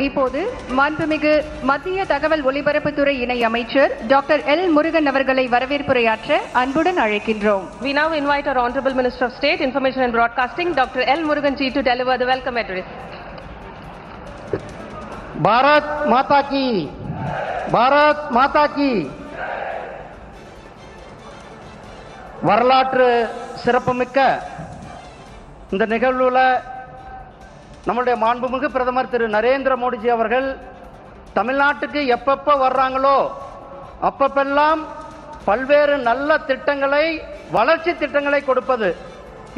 இப்போது மாண்புமிகு மத்திய தகவல் ஒலிபரப்புத்துறை இணை அமைச்சர் டாக்டர் எல் முருகன் அவர்களை வரவேற்புரையாற்ற அன்புடன் அழைக்கின்றோம். We now invite our Honorable Minister of State, Information and Broadcasting, Dr. L. Murugan ji, to deliver the welcome address. Bharat माता की, भारत माता की. வரலாற்று சிறப்புமிக்க இந்த நிகழ்வுல நம்முடைய மாண்புமிகு பிரதமர் திரு நரேந்திர மோடிஜி அவர்கள் தமிழ்நாட்டுக்கு எப்பப்ப வர்றாங்களோ அப்பப்பெல்லாம் பல்வேறு நல்ல திட்டங்களை, வளர்ச்சி திட்டங்களை கொடுப்பது.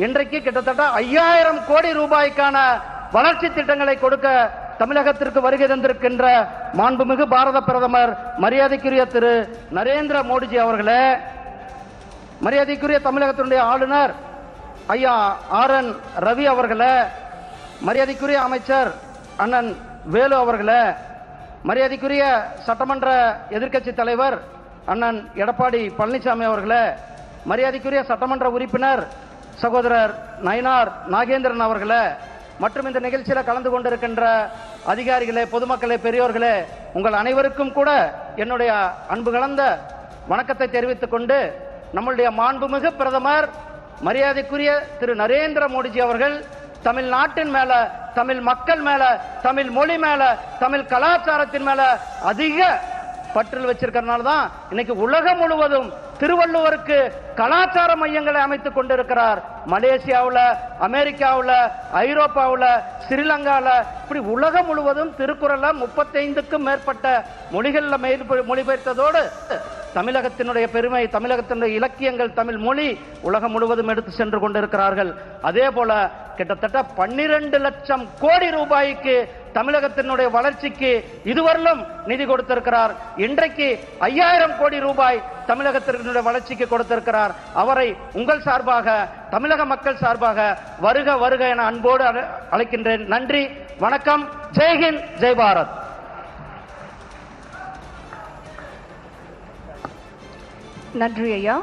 இன்றைக்கு கிட்டத்தட்ட 5000 கோடி ரூபாய்க்கான வளர்ச்சி திட்டங்களை கொடுக்க தமிழகத்திற்கு வருகை தந்திருக்கின்ற மாண்புமிகு பாரத பிரதமர் மரியாதைக்குரிய திரு நரேந்திர மோடிஜி அவர்களே, மரியாதைக்குரிய தமிழகத்தினுடைய ஆளுநர் ஐயா ஆர்.என். ரவி அவர்களே, மரியாதைக்குரிய அமைச்சர் அண்ணன் வேலு அவர்களே, மரியாதைக்குரிய சட்டமன்ற எதிர்க்கட்சி தலைவர் அண்ணன் எடப்பாடி பழனிசாமி அவர்களே, மரியாதைக்குரிய சட்டமன்ற உறுப்பினர் சகோதரர் நயினார் நாகேந்திரன் அவர்களே, மற்றும் இந்த நிகழ்ச்சியில் கலந்து கொண்டிருக்கின்ற அதிகாரிகளே, பொதுமக்களே, பெரியோர்களே, உங்கள் அனைவருக்கும் கூட என்னுடைய அன்பு கலந்த வணக்கத்தை தெரிவித்துக் கொண்டு, நம்முடைய மாண்புமிகு பிரதமர் மரியாதைக்குரிய திரு நரேந்திர மோடிஜி அவர்கள் தமிழ்நாட்டின் மேல, தமிழ் மக்கள் மேல, தமிழ் மொழி மேல, தமிழ் கலாச்சாரத்தின் மேல அதிக பற்றில் வச்சிருக்கிறதுனால தான் இன்னைக்கு உலகம் முழுவதும் திருவள்ளுவருக்கு கலாச்சார மையங்களை அமைத்துக் கொண்டிருக்கிறார். மலேசியாவில், அமெரிக்காவில், ஐரோப்பாவில், ஸ்ரீலங்காவில், இப்படி உலகம் முழுவதும் திருக்குறளை 35க்கும் மேற்பட்ட மொழிகளில் மொழிபெயர்த்ததோடு தமிழகத்தினுடைய பெருமை, தமிழகத்தினுடைய இலக்கியங்கள், தமிழ் மொழி உலகம் முழுவதும் எடுத்து சென்று கொண்டிருக்கிறார்கள். அதே போல கிட்டத்தட்ட 12 லட்சம் கோடி ரூபாய்க்கு தமிழகத்தினுடைய வளர்ச்சிக்கு இதுவரையிலும் நிதி கொடுத்திருக்கிறார். இன்றைக்கு 5000 கோடி ரூபாய் தமிழகத்தினுடைய வளர்ச்சிக்கு கொடுத்திருக்கிறார். அவரை உங்கள் சார்பாக, தமிழக மக்கள் சார்பாக வருக வருக என அன்போடு அழைக்கின்றேன். நன்றி, வணக்கம். ஜெய்ஹிந்த், ஜெய் பாரத். நன்றி ஐயா.